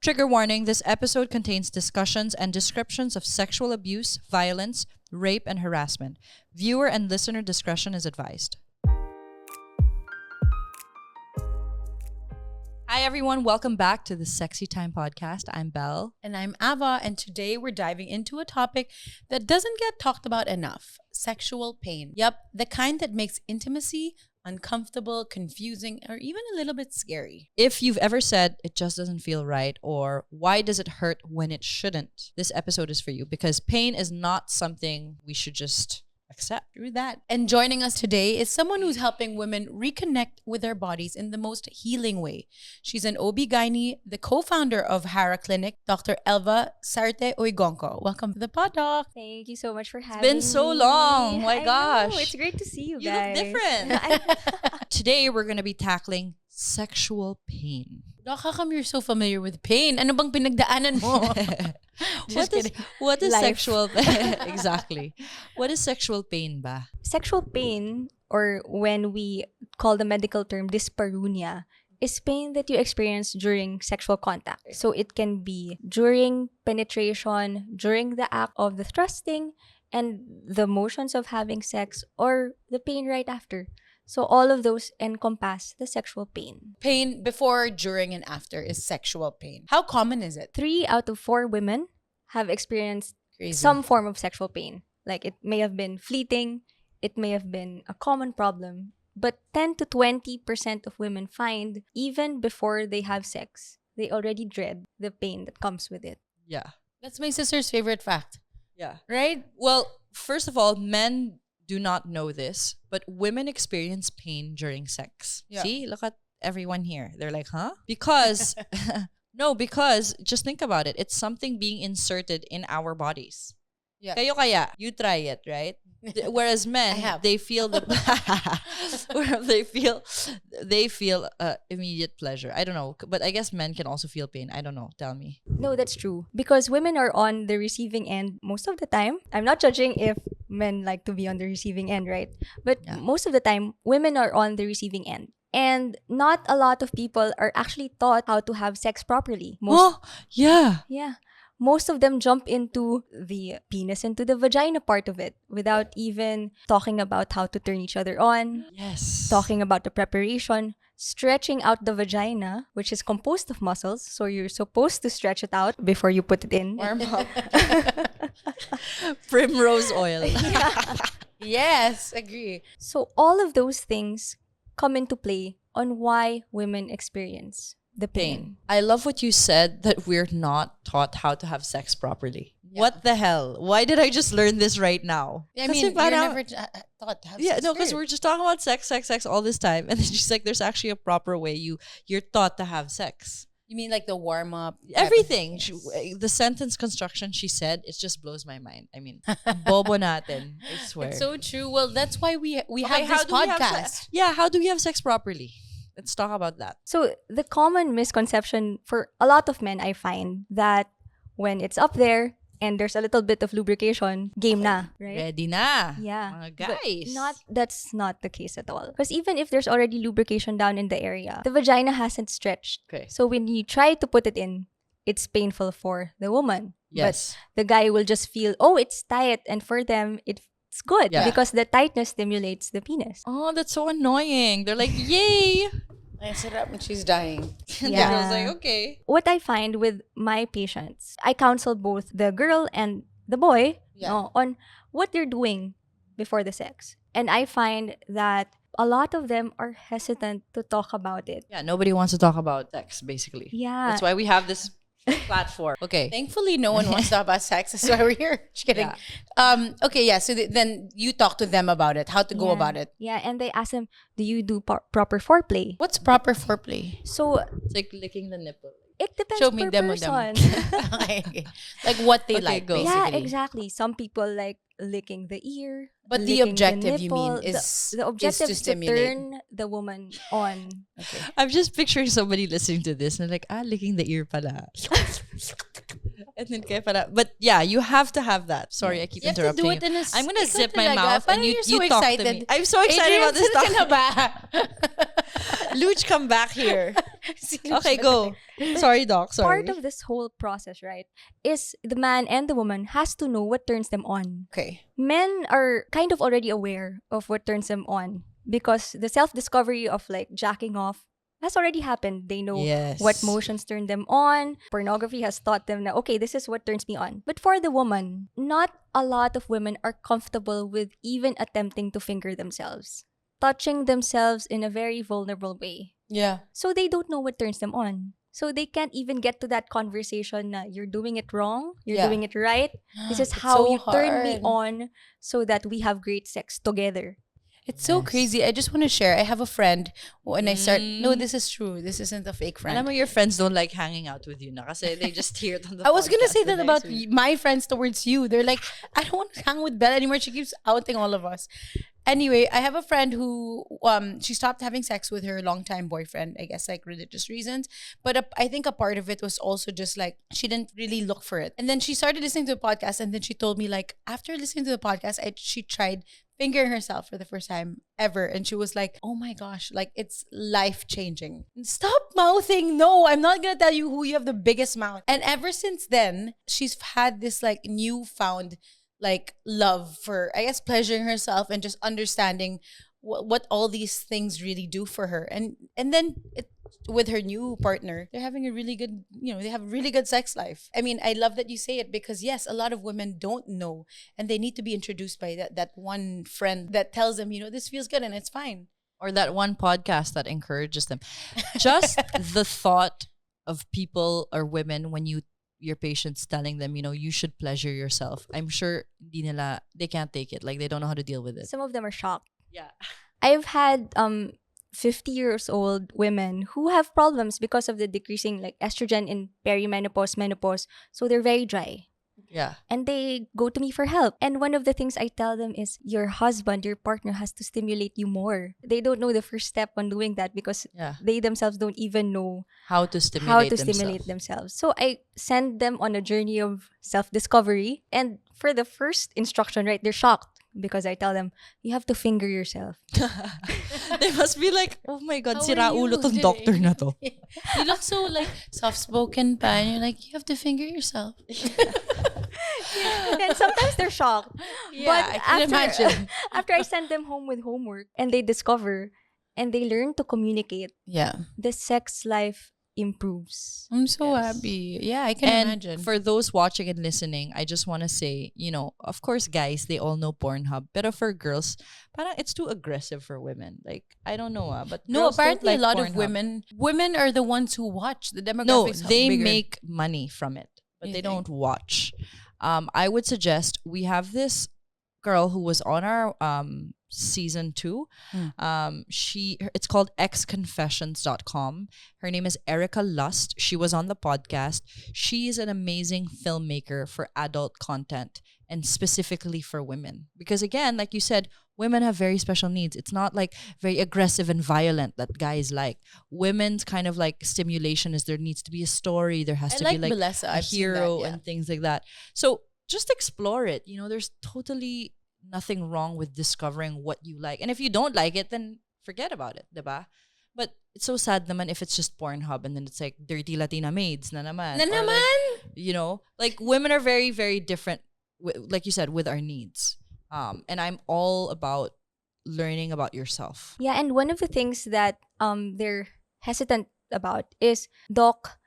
Trigger warning, this episode contains discussions and descriptions of sexual abuse, violence, rape, and harassment. Viewer and listener discretion is advised. Hi everyone, welcome back to the Sexytime podcast. I'm Belle. And I'm Ava, and today we're diving into a topic that doesn't get talked about enough: sexual pain. Yep, the kind that makes intimacy uncomfortable, confusing, or even a little bit scary. If you've ever said it just doesn't feel right or why does it hurt when it shouldn't, this episode is for you because pain is not something we should just accept. Through that. And joining us today is someone who's helping women reconnect with their bodies in the most healing way. She's an OB-GYN, the co-founder of Hara Clinic, Dr. Elva Sarte-Uygongco. Welcome to the pod, Doc. Thank you so much for having It's been so me. long. My I gosh. know. It's great to see you You guys. look different. Today, we're going to be tackling sexual pain. Doc, how come you're so familiar with pain? Ano bang pinagdaanan mo? What is Life. sexual exactly? What is sexual pain ba? Sexual pain, or when we call the medical term dyspareunia, is pain that you experience during sexual contact. So it can be during penetration, during the act of the thrusting, and the motions of having sex, or the pain right after. So all of those encompass the sexual pain. Pain before, during, and after is sexual pain. How common is it? 3 out of 4 women have experienced Crazy. some form of sexual pain. Like it may have been fleeting, it may have been a common problem, but 10 to 20% of women find even before they have sex, they already dread the pain that comes with it. Yeah. That's my sister's favorite fact. Yeah. Right? Well, first of all, men do not know this, but women experience pain during sex. Yeah. See, look at everyone here. They're like, huh? Because, no, because just think about it. It's something being inserted in our bodies. Yeah. Kayo kaya, you try it, right? Whereas men, I have. they feel the they feel immediate pleasure. I don't know, but I guess men can also feel pain. I don't know. Tell me. No, that's true. Because women are on the receiving end most of the time. I'm not judging if men like to be on the receiving end, right? But Yeah. most of the time, women are on the receiving end. And not a lot of people are actually taught how to have sex properly. Oh, yeah. Yeah. Most of them jump into the penis, into the vagina part of it without even talking about how to turn each other on, Yes. talking about the preparation, stretching out the vagina, which is composed of muscles. So you're supposed to stretch it out before you put it in. Warm up. Primrose oil. Yes, agree. So all of those things come into play on why women experience the pain. I love what you said that we're not taught how to have sex properly. Yeah. What the hell? Why did I just learn this right now? I Kasi mean, you're parang- never thought to have yeah, sex. no, because period. we're just talking about sex all this time, and then she's like, "There's actually a proper way you're taught to have sex." You mean like the warm up? Everything. Yes. The sentence construction she said, it just blows my mind. I mean, bobo natin. I swear. It's so true. Well, that's why we Okay, have how this do we have podcast. yeah, how do we have sex properly? Let's talk about that. So the common misconception for a lot of men, I find, that when it's up there and there's a little bit of lubrication, game na, right? Ready na. Yeah. Mga But guys. that's not the case at all. Because even if there's already lubrication down in the area, the vagina hasn't stretched. Okay. So when you try to put it in, it's painful for the woman. Yes. But the guy will just feel, oh, it's tight. And for them, it's good Yeah. because the tightness stimulates the penis. Oh, that's so annoying. They're like, yay. I said that when she's dying. And Yeah. the girl's like, okay. What I find with my patients, I counsel both the girl and the boy on what they're doing before the sex. And I find that a lot of them are hesitant to talk about it. Yeah, nobody wants to talk about sex, basically. Yeah. That's why we have this platform. Okay. Thankfully, no one wants to talk about sex. That's why we're here. Just kidding. Okay, yeah. So then you talk to them about it, how to go Yeah. about it. Yeah, and they ask them, do you do proper foreplay? What's proper foreplay? So It's like licking the nipple. it depends Show me per demo. person. Okay. Like what they Okay, like, go. basically. Yeah, exactly. Some people like licking the ear. But the licking objective, you mean, nipple. is the objective to is to stimulate. turn the woman on. Okay. I'm just picturing somebody listening to this and they're like, licking the ear pala. And then kaya pala. But yeah, you have to have that. Sorry, I keep You have to interrupting do it you. in a I'm gonna ikaw zip my talaga. mouth Parang and you you're so talk to excited. me. I'm so excited Adrian, about this saan ka na stuff. ba? Luch, come back here. Okay, go. Sorry, Doc. Sorry. Part of this whole process, right, is the man and the woman has to know what turns them on. Okay. Men are kind of already aware of what turns them on because the self-discovery of like jacking off has already happened. They know Yes. what motions turn them on. Pornography has taught them that, okay, this is what turns me on. But for the woman, not a lot of women are comfortable with even attempting to finger themselves, touching themselves in a very vulnerable way. Yeah. So they don't know what turns them on. So they can't even get to that conversation na you're doing it wrong, you're Yeah. doing it right. This is It's how so you turn me hard. on so that we have great sex together. It's so Yes. crazy. I just want to share. I have a friend when I start. No, Mm. this is true. This isn't a fake friend. Alam mo, your friends don't like hanging out with you na kasi they just hear it on the I was gonna podcast say the that next about week. my friends towards you. They're like, I don't want to hang with Belle anymore. She keeps outing all of us. Anyway, I have a friend who she stopped having sex with her longtime boyfriend, I guess like religious reasons. But I think a part of it was also just like she didn't really look for it. And then she started listening to the podcast, and then she told me like after listening to the podcast, she tried fingering herself for the first time ever, and she was like, oh my gosh, like it's life changing. Stop mouthing. No, I'm not gonna tell you who you have the biggest mouth. And ever since then, she's had this like newfound like love for, I guess, pleasuring herself and just understanding what all these things really do for her. And then with her new partner, they're having a really good, they have a really good sex life. I mean, I love that you say it because yes, a lot of women don't know, and they need to be introduced by that one friend that tells them, this feels good and it's fine. Or that one podcast that encourages them. Just the thought of people or women when your patients telling them, you should pleasure yourself. I'm sure they can't take it. Like they don't know how to deal with it. Some of them are shocked. Yeah. I've had 50 years old women who have problems because of the decreasing like estrogen in perimenopause, menopause. So they're very dry. Yeah. And they go to me for help. And one of the things I tell them is your husband, your partner has to stimulate you more. They don't know the first step on doing that because Yeah. they themselves don't even know How to stimulate themselves. So I send them on a journey of self-discovery. And for the first instruction, right, they're shocked because I tell them, you have to finger yourself. They must be like, oh my God, How sira are you ulo tong today? doctor na to. You look so like soft-spoken pa, and you're like, you have to finger yourself. And sometimes they're shocked. Yeah, I can imagine. After I send them home with homework and they discover and they learn to communicate, Yeah. the sex life improves. I'm so Yes. happy. Yeah, I can And imagine. for those watching and listening, I just want to say, of course, guys, they all know Pornhub. But for girls, parang it's too aggressive for women. Like, I don't know, but No, girls don't apparently like a lot of Pornhub. women are the ones who watch. The No, demographics they bigger. make money from it, but You they think? don't watch. I would suggest we have this girl who was on our season 2. It's called xconfessions.com. Her name is Erica Lust. She was on the podcast. She is an amazing filmmaker for adult content and specifically for women. Because again, like you said, women have very special needs. It's not like very aggressive and violent that guys like. Women's kind of like stimulation is there needs to be a story. There has I to like be like Melissa. a I've seen that, hero yeah. and things like that. So just explore it. There's totally nothing wrong with discovering what you like. And if you don't like it, then forget about it, diba? But it's so sad naman if it's just Pornhub and then it's like dirty Latina maids na naman. Na Or naman? like women are very, very different, like you said, with our needs. And I'm all about learning about yourself. Yeah, and one of the things that they're hesitant about is, Doc,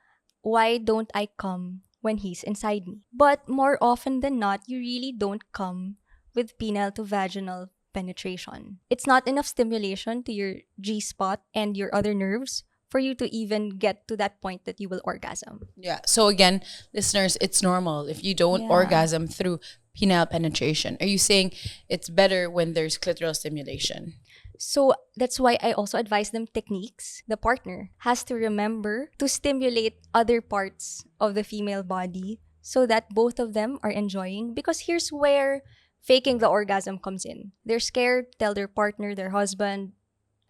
why don't I come when he's inside me? But more often than not, you really don't come with penile to vaginal penetration. It's not enough stimulation to your G-spot and your other nerves for you to even get to that point that you will orgasm. Yeah. So again, listeners, it's normal if you don't Yeah. orgasm through penile penetration. Are you saying it's better when there's clitoral stimulation? So that's why I also advise them techniques. The partner has to remember to stimulate other parts of the female body so that both of them are enjoying. Because here's where faking the orgasm comes in. They're scared, tell their partner, their husband,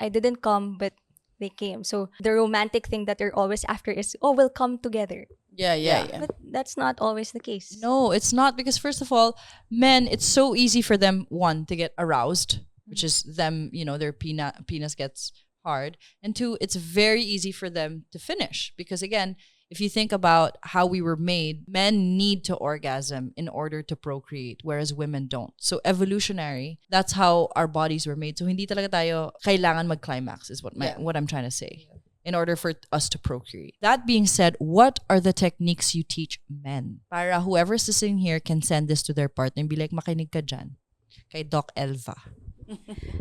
I didn't come, but they came. So the romantic thing that they're always after is, oh, we'll come together. Yeah. But that's not always the case. No, it's not, because first of all, men, it's so easy for them, one, to get aroused, which is them, their penis gets hard. And two, it's very easy for them to finish. Because again, if you think about how we were made, men need to orgasm in order to procreate, whereas women don't. So evolutionary, that's how our bodies were made. So hindi talaga tayo kailangan mag-climax is what I'm trying to say. In order for us to procreate. That being said, what are the techniques you teach men? Para whoever's listening here can send this to their partner and be like, makinig ka dyan. Kay Doc Elva.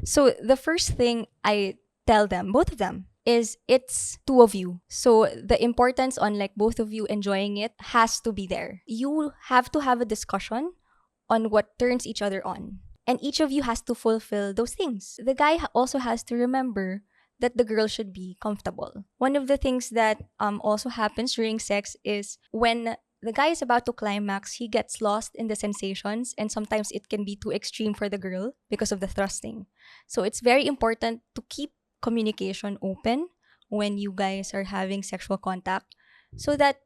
So the first thing I tell them, both of them, is it's two of you. So the importance on like both of you enjoying it has to be there. You have to have a discussion on what turns each other on. And each of you has to fulfill those things. The guy also has to remember that the girl should be comfortable. One of the things that also happens during sex is when the guy is about to climax, he gets lost in the sensations, and sometimes it can be too extreme for the girl because of the thrusting. So it's very important to keep communication open when you guys are having sexual contact so that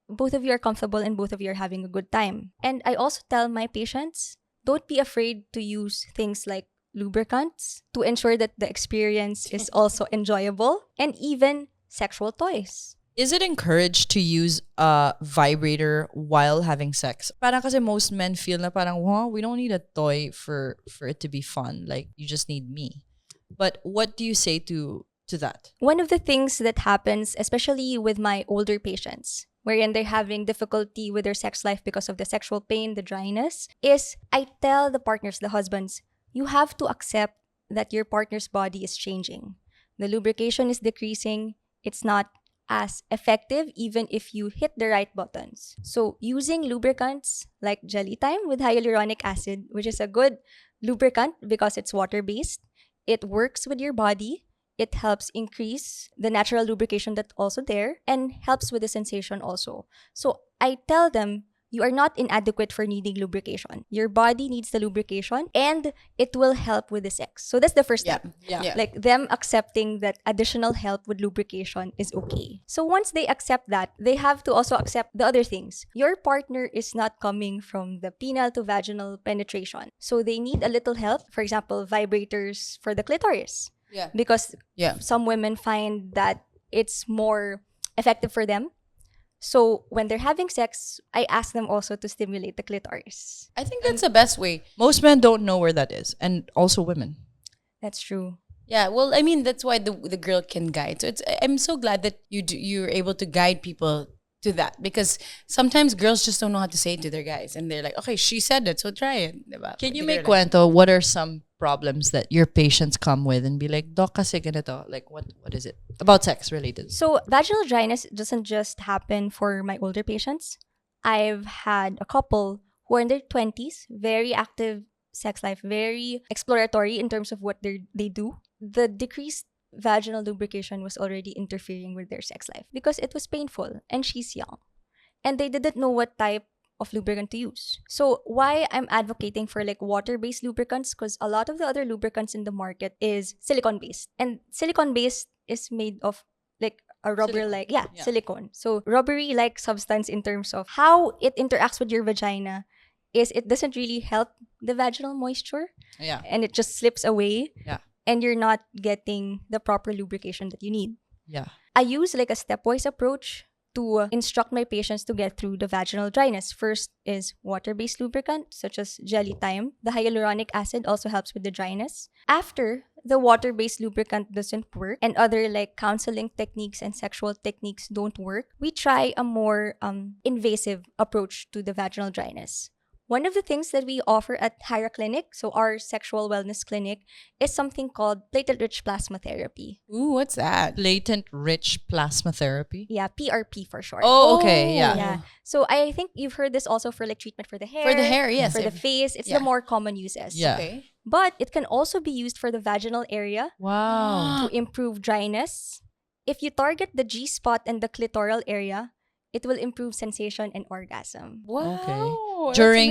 both of you are comfortable and both of you are having a good time. And I also tell my patients, don't be afraid to use things like lubricants to ensure that the experience is also enjoyable, and even sexual toys. Is it encouraged to use a vibrator while having sex? Parang kasi most men feel na parang, wow, we don't need a toy for it to be fun. Like, you just need me. But what do you say to that? One of the things that happens, especially with my older patients, wherein they're having difficulty with their sex life because of the sexual pain, the dryness, is I tell the partners, the husbands, you have to accept that your partner's body is changing. The lubrication is decreasing. It's not as effective even if you hit the right buttons. So using lubricants like Sexytime with hyaluronic acid, which is a good lubricant because it's water-based, it works with your body. It helps increase the natural lubrication that's also there and helps with the sensation also. So I tell them, you are not inadequate for needing lubrication. Your body needs the lubrication and it will help with the sex. So that's the first step. Yeah. Like them accepting that additional help with lubrication is okay. So once they accept that, they have to also accept the other things. Your partner is not coming from the penile to vaginal penetration. So they need a little help. For example, vibrators for the clitoris. Yeah. Because some women find that it's more effective for them. So when they're having sex, I ask them also to stimulate the clitoris. I think that's the best way. Most men don't know where that is, and also women. That's true. Yeah, well, I mean, that's why the girl can guide. So I'm so glad that you're able to guide people to that, because sometimes girls just don't know how to say it to their guys, and they're like, okay, she said it, so try it. Diba? Can you They're make like, kwento? What are some problems that your patients come with and be like, Doc, kasi ganito. Like, what is it? About sex related. So vaginal dryness doesn't just happen for my older patients. I've had a couple who are in their 20s, very active sex life, very exploratory in terms of what they do. The decreased vaginal lubrication was already interfering with their sex life because it was painful and she's young. And they didn't know what type of lubricant to use. So why I'm advocating for like water-based lubricants, because a lot of the other lubricants in the market is silicone-based. And silicone-based is made of like a rubber-like, silicone. So rubbery-like substance in terms of how it interacts with your vagina is it doesn't really help the vaginal moisture. Yeah. And it just slips away. Yeah. And you're not getting the proper lubrication that you need. Yeah. I use like a stepwise approach to instruct my patients to get through the vaginal dryness. First is water-based lubricant such as Sexytime. The hyaluronic acid also helps with the dryness. After the water-based lubricant doesn't work and other like counseling techniques and sexual techniques don't work, we try a more invasive approach to the vaginal dryness. One of the things that we offer at Hara Clinic, so our sexual wellness clinic, is something called platelet-rich plasma therapy. ooh, what's that? Latent rich plasma therapy. Yeah, PRP for short. Oh, okay. Yeah. Yeah. So I think you've heard this also for like treatment for the hair. For the hair, yes. For the face. It's the more common uses. Yeah. Okay. But it can also be used for the vaginal area Wow. to improve dryness. If you target the G-spot and the clitoral area, it will improve sensation and orgasm. Wow. Okay. That's During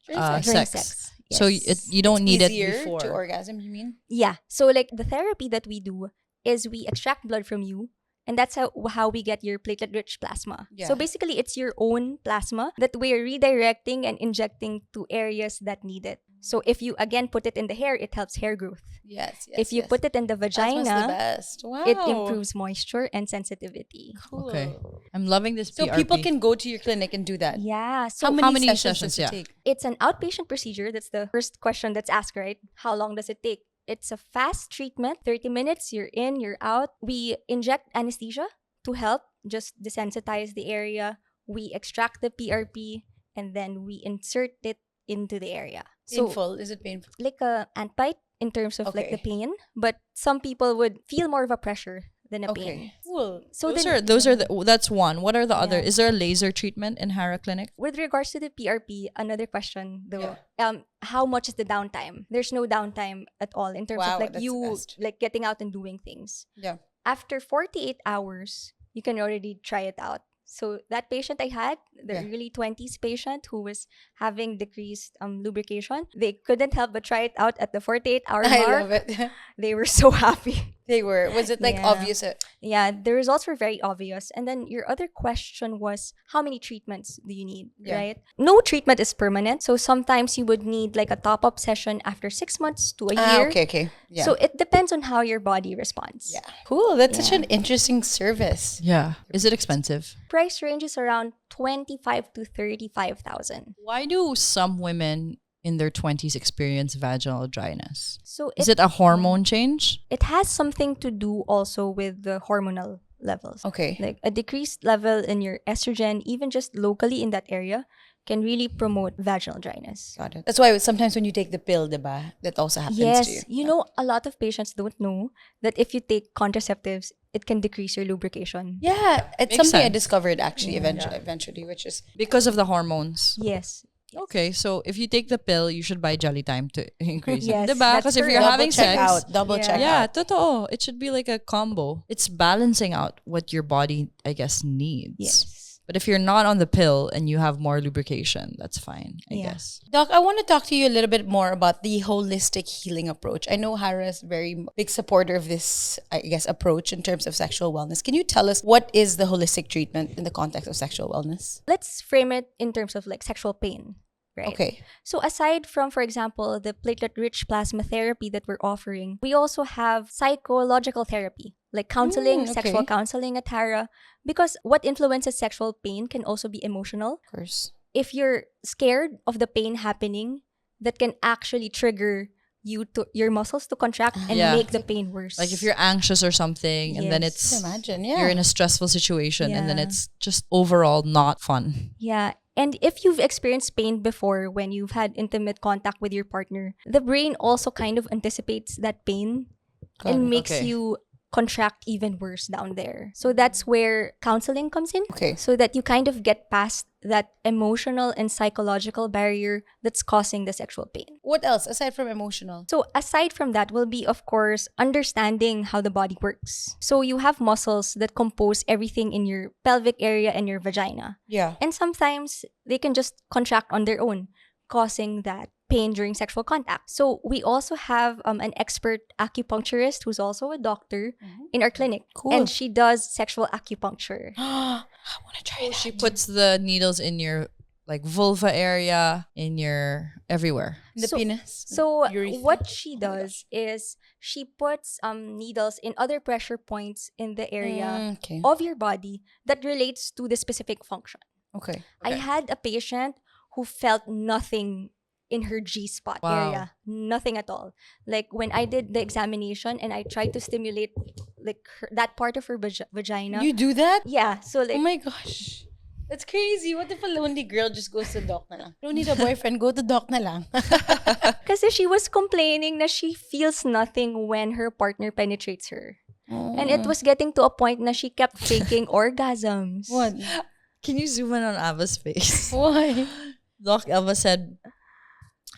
amazing. During sex. So Yes. you don't need it Easier before. to orgasm, you mean? Yeah. So like the therapy that we do is we extract blood from you, and that's how we get your platelet-rich plasma. Yeah. So basically, it's your own plasma that we're redirecting and injecting to areas that need it. So if you again put it in the hair, it helps hair growth. Yes, yes. If you put it in the That's the vagina, best. Wow. it improves moisture and sensitivity. Cool. Okay. I'm loving this So PRP. people can go to your clinic and do that. Yeah. So How many sessions, sessions does yeah. it take? it's an outpatient procedure. That's the first question that's asked, right? How long does it take? It's a fast treatment. 30 minutes, you're in, you're out. We inject anesthesia to help just desensitize the area. We extract the PRP and then we insert it into the area. So Painful? Is it painful? like a ant bite in terms of like the Okay. pain, but some people would feel more of a pressure than a pain. Okay. Cool. So those are that's one. What are the other? Yeah. Is there a laser treatment in Hara Clinic? with regards to the PRP, another question though, Yeah. how much is the downtime? There's no downtime at all in terms Wow, of like that's the you best. like getting out and doing things. Yeah. After 48 hours, you can already try it out. So that patient I had, the Yeah. early 20s patient who was having decreased lubrication, they couldn't help but try it out at the 48-hour I mark. love it. They were so happy. They were. Was it like Yeah. obvious? Yeah, the results were very obvious. And then your other question was, how many treatments do you need, Yeah. right? No treatment is permanent. So sometimes you would need like a top-up session after 6 months to a year. Okay, okay. Yeah. So it depends on how your body responds. yeah. Cool. That's such Yeah. an interesting service. Yeah. Is it expensive? Price range is around 25 to 35,000. Why do some women in their 20s experience vaginal dryness? So Is it a hormone change? it has something to do also with the hormonal levels. Okay. Like a decreased level in your estrogen, even just locally in that area, can really promote vaginal dryness. Got it. That's why sometimes when you take the pill, diba, that also happens to you. Yes, you know, a lot of patients don't know that if you take contraceptives, it can decrease your lubrication. Yeah, it's Makes something I sense. discovered actually eventually, which is Because of the hormones. Yes. Okay, so if you take the pill, you should buy jelly time to increase Yes, it. Diba? that's Because if you're correct. having check sex, out, double Yeah. check yeah, out. totoo. It should be like a combo. It's balancing out what your body, I guess, needs. Yes. But if you're not on the pill and you have more lubrication, that's fine, I Yeah. guess. Doc, I want to talk to you a little bit more about the holistic healing approach. I know Hara is very big supporter of this, I guess, approach in terms of sexual wellness. Can you tell us what is the holistic treatment in the context of sexual wellness? Let's frame it in terms of like sexual pain, right? Okay. So aside from, for example, the platelet-rich plasma therapy that we're offering, we also have psychological therapy, like counseling, okay. sexual counseling at Hara, because what influences sexual pain can also be emotional. Of course. If you're scared of the pain happening, that can actually trigger you to your muscles to contract and Yeah. make the pain worse. Like if you're anxious or something and then Yes. it's Imagine, yeah. you're in a stressful situation and then Yeah. it's just overall not fun. Yeah. And if you've experienced pain before when you've had intimate contact with your partner, the brain also kind of anticipates that pain Got and it. makes Okay. you contract even worse down there. So that's where counseling comes in. Okay. So that you kind of get past that emotional and psychological barrier that's causing the sexual pain. What else aside from emotional? So aside from that will be, of course, understanding how the body works. So you have muscles that compose everything in your pelvic area and your vagina. Yeah. And sometimes they can just contract on their own, causing that pain during sexual contact. So we also have an expert acupuncturist who's also a doctor in our clinic. Cool. And she does sexual acupuncture. I want to try that. She puts the needles in your like vulva area, in your everywhere. The So- penis. So Urethra. what she does is she puts needles in other pressure points in the area Okay. of your body that relates to the specific function. Okay. I had a patient who felt nothing in her G-spot Wow. area. Nothing at all. Like when I did the examination and I tried to stimulate like that part of her vagina. You do that? Yeah. So like Oh my gosh. That's crazy. What if a lonely girl just goes to doc na lang? Don't need a boyfriend, go to doc na lang. kasi she was complaining that she feels nothing when her partner penetrates her. And it was getting to a point na she kept faking orgasms. What? Can you zoom in on Ava's face? Why? Doc Elva said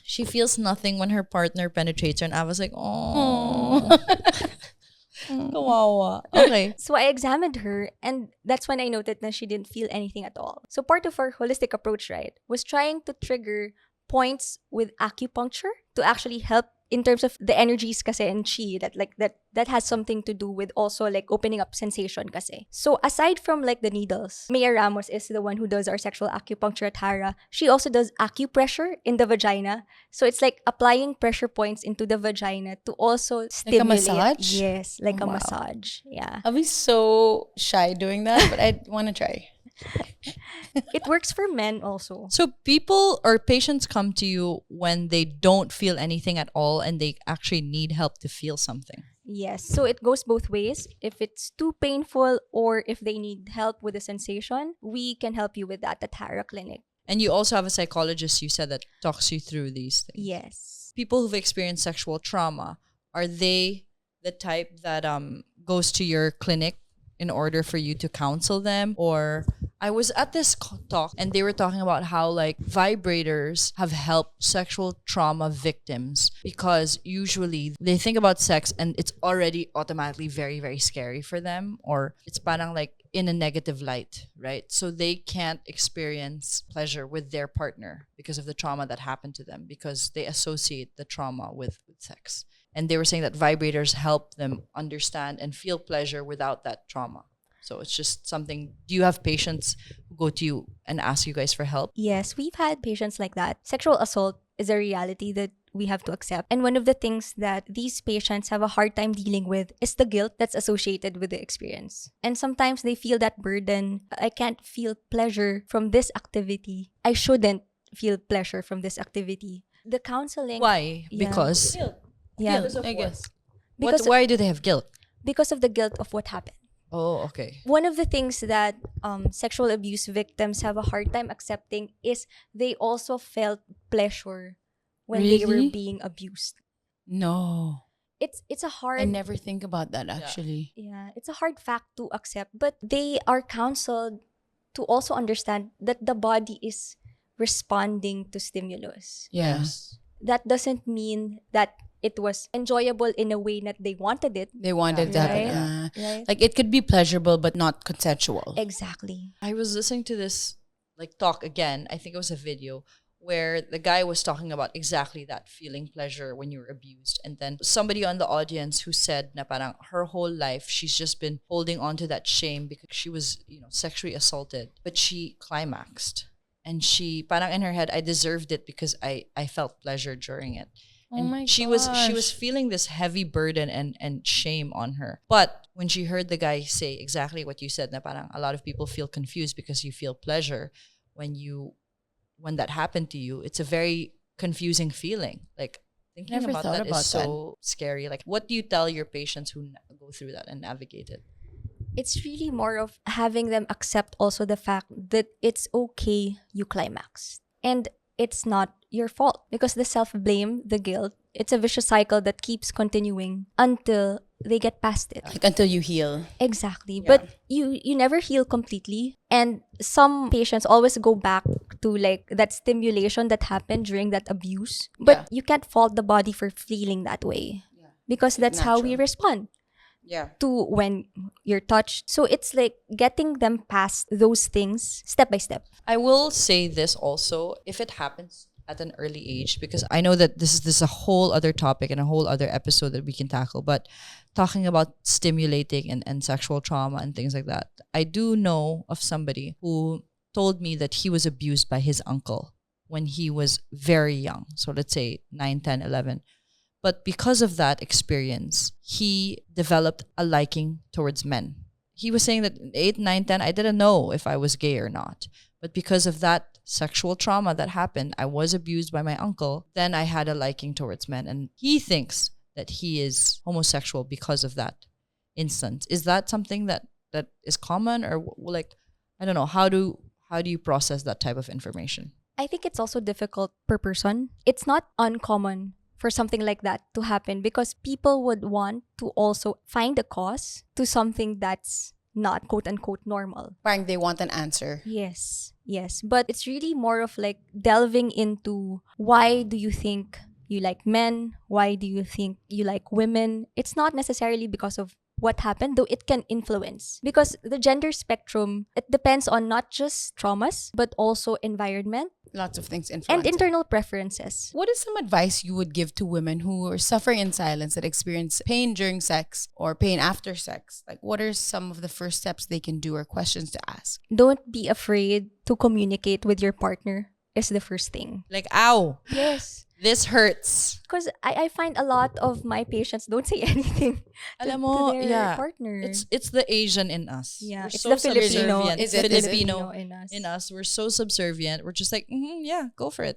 she feels nothing when her partner penetrates her, and Ava's like, oh, kawawa. Okay. So I examined her, and that's when I noted that she didn't feel anything at all. So part of our holistic approach, right, was trying to trigger points with acupuncture to actually help in terms of the energies kasi and chi, that has something to do with also like opening up sensation kasi. So aside from like the needles, Maya Ramos is the one who does our sexual acupuncture at Hara. She also does acupressure in the vagina. So it's like applying pressure points into the vagina to also stimulate. massage? Yes, like a Wow. massage. Yeah. I'll be so shy doing that, but I want to try. It works for men also. So people or patients come to you when they don't feel anything at all and they actually need help to feel something. Yes. So it goes both ways. If it's too painful or if they need help with the sensation, we can help you with that at Hara Clinic. And you also have a psychologist, you said, that talks you through these things. Yes. People who've experienced sexual trauma, are they the type that goes to your clinic in order for you to counsel them? Or I was at this talk and they were talking about how like vibrators have helped sexual trauma victims because usually they think about sex and it's already automatically very, very scary for them, or it's parang like in a negative light, right? So they can't experience pleasure with their partner because of the trauma that happened to them, because they associate the trauma with sex. And they were saying that vibrators help them understand and feel pleasure without that trauma. So it's just something. Do you have patients who go to you and ask you guys for help? Yes, we've had patients like that. Sexual assault is a reality that we have to accept. And one of the things that these patients have a hard time dealing with is the guilt that's associated with the experience. And sometimes they feel that burden. I can't feel pleasure from this activity. I shouldn't feel pleasure from this activity. The counseling. Why? Yeah. Because Yeah. I guess. Because, why do they have guilt? because of the guilt of what happened. Oh, okay. One of the things that sexual abuse victims have a hard time accepting is they also felt pleasure when they were Really? being abused. No. It's a hard I never think about that actually. yeah, it's a hard fact to accept, but they are counseled to also understand that the body is responding to stimulus. Yes. That doesn't mean that it was enjoyable in a way that they wanted it. They wanted Yeah. that. Right. Right? Like it could be pleasurable but not consensual. Exactly. I was listening to this like talk again. I think it was a video where the guy was talking about exactly that, feeling pleasure when you're abused. And then somebody on the audience who said na parang her whole life she's just been holding on to that shame because she was, sexually assaulted, but she climaxed. And she parang in her head, I deserved it because I felt pleasure during it. And Oh my she was gosh. feeling this heavy burden and shame on her. But when she heard the guy say exactly what you said, na parang a lot of people feel confused because you feel pleasure when that happened to you. It's a very confusing feeling. Like thinking Never about thought that about is so scary. Like what do you tell your patients who go through that and navigate it? It's really more of having them accept also the fact that it's okay you climax. And it's not your fault because the self-blame, the guilt, it's a vicious cycle that keeps continuing until they get past it. Like until you heal. Exactly. Yeah. But you never heal completely. And some patients always go back to like that stimulation that happened during that abuse. But Yeah. you can't fault the body for feeling that way. Because that's how we Natural. respond Yeah. to when you're touched. So it's like getting them past those things step by step. I will say this also, if it happens at an early age, because I know that this is a whole other topic and a whole other episode that we can tackle, but talking about stimulating and sexual trauma and things like that, I do know of somebody who told me that he was abused by his uncle when he was very young. So let's say 9, 10, 11. But because of that experience, he developed a liking towards men. He was saying that 8, 9, 10, I didn't know if I was gay or not. But because of that sexual trauma that happened, I was abused by my uncle. Then I had a liking towards men. And he thinks that he is homosexual because of that instance. Is that something that is common, or like, I don't know, how do you process that type of information? I think it's also difficult per person. It's not uncommon for something like that to happen because people would want to also find a cause to something that's not quote unquote normal. Parang they want an answer. Yes, yes. But it's really more of like delving into why do you think you like men? Why do you think you like women? It's not necessarily because of what happened, though it can influence. Because the gender spectrum, it depends on not just traumas, but also environment, Lots of things influence and it. internal preferences. What is some advice you would give to women who are suffering in silence that experience pain during sex or pain after sex? Like, what are some of the first steps they can do or questions to ask? Don't be afraid to communicate with your partner is the first thing. Like, ow, Yes. this hurts. Because I find a lot of my patients don't say anything Alam to mo, their yeah. partner. It's the Asian in us. Yeah, We're it's so the Filipino. subservient. Is it? Filipino in us. We're so subservient. We're just like, yeah, go for it.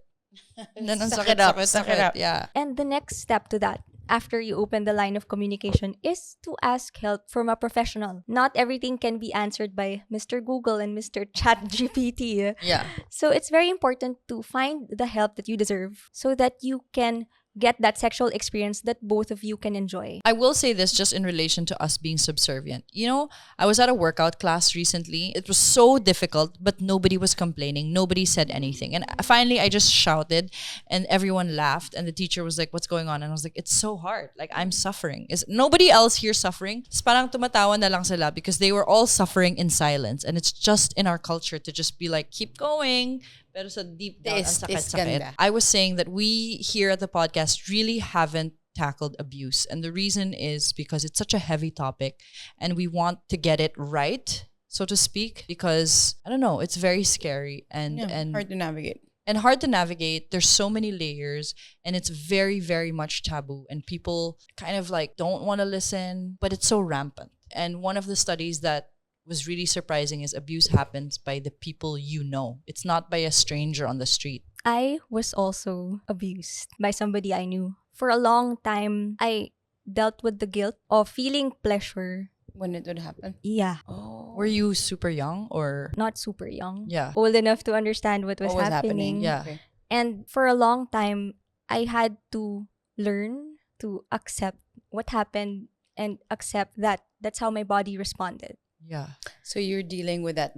And then ang Suck sakit, it up, sakit, suck it sakit. up. Yeah. And the next step to that, after you open the line of communication, is to ask help from a professional. Not everything can be answered by Mr. Google and Mr. Chat GPT. Yeah. So it's very important to find the help that you deserve so that you can get that sexual experience that both of you can enjoy. I will say this just in relation to us being subservient. You know, I was at a workout class recently. It was so difficult, but nobody was complaining. Nobody said anything. And finally, I just shouted and everyone laughed. And the teacher was like, what's going on? And I was like, it's so hard. Like, I'm suffering. Is nobody else here suffering? It's parang tumatawa na lang sila because they were all suffering in silence. And it's just in our culture to just be like, keep going. Pero sa deep down, ang sakit-sakit. ganda. I was saying that we here at the podcast really haven't tackled abuse. And the reason is because it's such a heavy topic and we want to get it right, so to speak, because, I don't know, it's very scary and hard to navigate. and hard to navigate. There's so many layers and it's very, very much taboo. And people kind of like don't want to listen, but it's so rampant. And one of the studies that was really surprising is abuse happens by the people you know. It's not by a stranger on the street. I was also abused by somebody I knew. For a long time, I dealt with the guilt of feeling pleasure. When it would happen. Yeah, Oh. Were you super young or? not super young. Yeah. Old enough to understand what was What was happening. Yeah. Okay. And for a long time, I had to learn to accept what happened and accept that that's how my body responded. Yeah. So you're dealing with that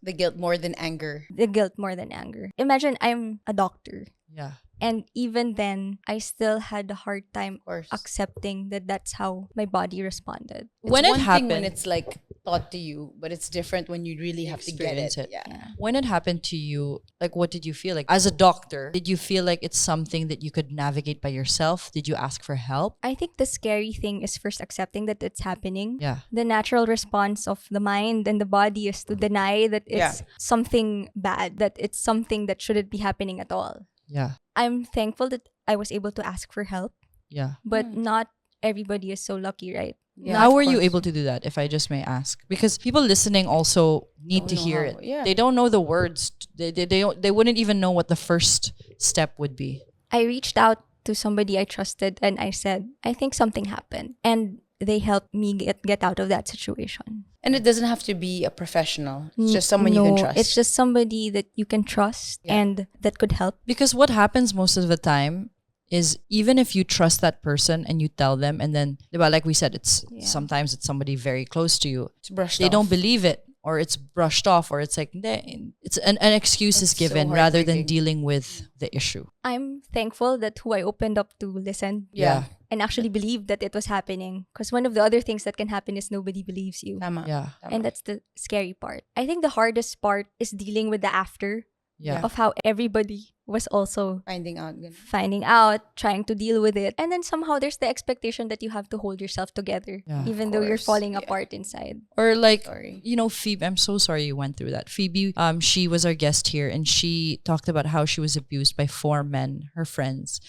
the guilt more than anger. The guilt more than anger. Imagine I'm a doctor. Yeah. And even then, I still had a hard time Of course. accepting that that's how my body responded. When It's it one thing happened, when it's like taught to you, but it's different when you really have to get Experience it. it. Yeah. Yeah. when it happened to you, like what did you feel like? As a doctor, did you feel like it's something that you could navigate by yourself? Did you ask for help? I think the scary thing is first accepting that it's happening. Yeah. The natural response of the mind and the body is to deny that it's something bad, that it's something that shouldn't be happening at all. Yeah. I'm thankful that I was able to ask for help, Yeah. but not everybody is so lucky, right? Yeah, How of were you course. able to do that, if I just may ask? Because people listening also need Don't to know hear how- it. yeah. They don't know the words. They wouldn't even know what the first step would be. I reached out to somebody I trusted and I said, I think something happened. And they helped me get out of that situation. And it doesn't have to be a professional. It's just someone you can No, trust. It's just somebody that you can trust and that could help. Because what happens most of the time is even if you trust that person and you tell them and then, diba, like we said, it's sometimes it's somebody very close to you. It's brushed They off. don't believe it or it's brushed off or it's like, "Hindi." It's an excuse is It's so given rather than heartbreaking. dealing with the issue. I'm thankful that who I opened up to listened Yeah. and actually believed that it was happening. Because one of the other things that can happen is nobody believes you. Tama. Yeah. Tama. And that's the scary part. I think the hardest part is dealing with the after Yeah. of how everybody was also Finding out. ganun. finding out, trying to deal with it. And then somehow there's the expectation that you have to hold yourself together, Yeah. even Of though you're course, falling yeah. apart inside. Or like, Sorry. you know, Phoebe, I'm so sorry you went through that. Phoebe, she was our guest here and she talked about how she was abused by 4 men, her friends.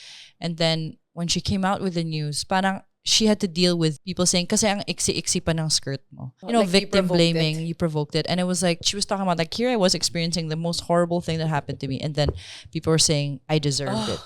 And then when she came out with the news, parang she had to deal with people saying, kasi ang iksi-iksi pa ng skirt mo. You know, Like you victim provoked blaming, it. you provoked it. And it was like, she was talking about like, here I was experiencing the most horrible thing that happened to me. And then people were saying, I deserved it.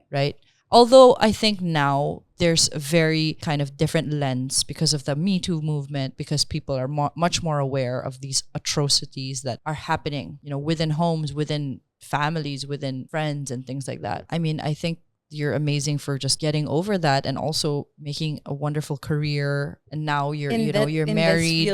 Right? Although I think now there's a very kind of different lens because of the Me Too movement, because people are much more aware of these atrocities that are happening, you know, within homes, within families, within friends and things like that. I mean, I think you're amazing for just getting over that and also making a wonderful career. And now you're, you're married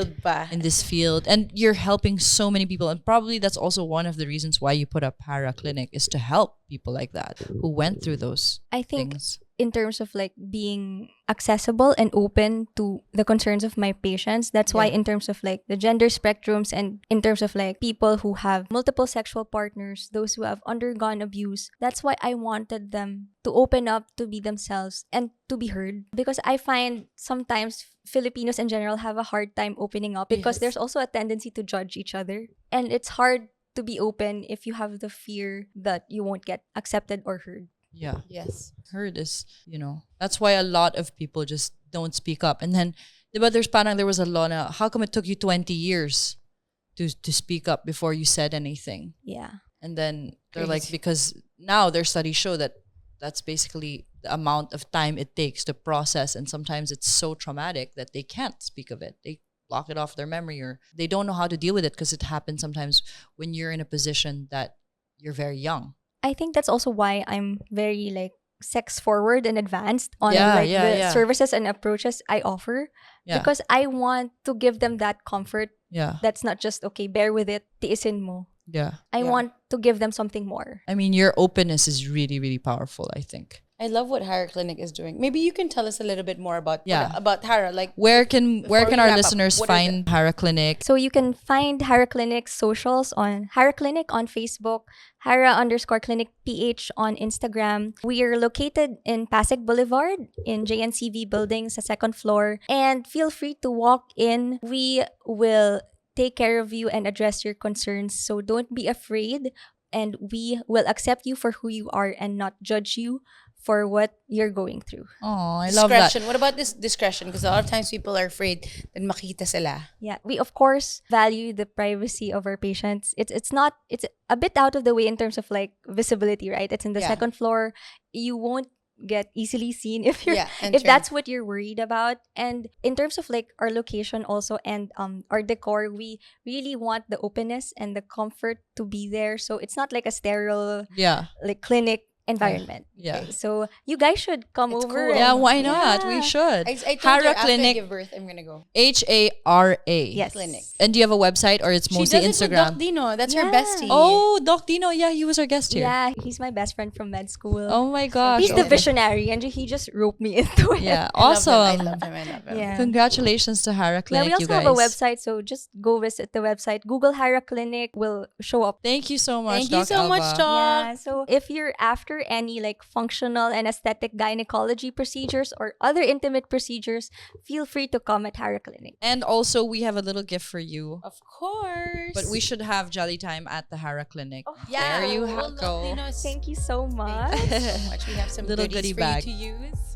in this field and you're helping so many people. And probably that's also one of the reasons why you put up Hara Clinic is to help people like that who went through those I think things. in terms of like being accessible and open to the concerns of my patients. That's why in terms of like the gender spectrums and in terms of like people who have multiple sexual partners, those who have undergone abuse, that's why I wanted them to open up, to be themselves and to be heard. Because I find sometimes Filipinos in general have a hard time opening up because there's also a tendency to judge each other. And it's hard to be open if you have the fear that you won't get accepted or heard. Yeah. Yes. Heard is, that's why a lot of people just don't speak up. And then, diba, there was a law na, how come it took you 20 years to speak up before you said anything? Yeah. And then they're like, because now their studies show that that's basically the amount of time it takes to process. And sometimes it's so traumatic that they can't speak of it. They block it off their memory or they don't know how to deal with it because it happens sometimes when you're in a position that you're very young. I think that's also why I'm very like sex forward and advanced on the services and approaches I offer. Yeah. Because I want to give them that comfort. Yeah. That's not just, okay, bear with it, tiisin mo. Yeah. I want to give them something more. I mean, your openness is really, really powerful, I think. I love what Hara Clinic is doing. Maybe you can tell us a little bit more about Hara. Like where can our listeners what find Hara Clinic? So you can find Hara Clinic socials on Hara Clinic on Facebook, Hara_Clinic PH on Instagram. We are located in Pasig Boulevard in JNCV building sa second floor. And feel free to walk in. We will take care of you and address your concerns. So don't be afraid. And we will accept you for who you are and not judge you for what you're going through. Oh, I love that. Discretion. What about this discretion? Because a lot of times people are afraid that makita sila. Yeah, we of course value the privacy of our patients. It's a bit out of the way in terms of like visibility, right? It's in the second floor. You won't get easily seen if you're if that's what you're worried about. And in terms of like our location also and our decor, we really want the openness and the comfort to be there. So it's not like a sterile like clinic environment. Yeah. Okay, so you guys should come over. Cool. Yeah, why not? We should. I told Hara her after I Clinic. give birth, I'm gonna go. HARA. Yes. Clinic. And do you have a website or it's mostly she does it with Instagram? Doc Dino. That's her Yeah. bestie. Oh, Doc Dino. Yeah, he was our guest here. Yeah, he's my best friend from med school. Oh my gosh. He's the okay. visionary and he just roped me into it. Yeah, I love awesome. him. I love him. Yeah. Congratulations to Hara Yeah, Clinic, we you also guys. have a website, so just go visit the website. Google Hara Clinic will show up. Thank you so much, Thank you Doc so much, Elva. Doc. Yeah, so if you're after any like functional and aesthetic gynecology procedures or other intimate procedures, feel free to come at Hara Clinic. And also, we have a little gift for you. Of course. But we should have Jolly Time at the Hara Clinic. Yeah. There you Well, go. Dino's- Thank you so much. Thank you so much. We have some Little goodies goodie for bag. you to use.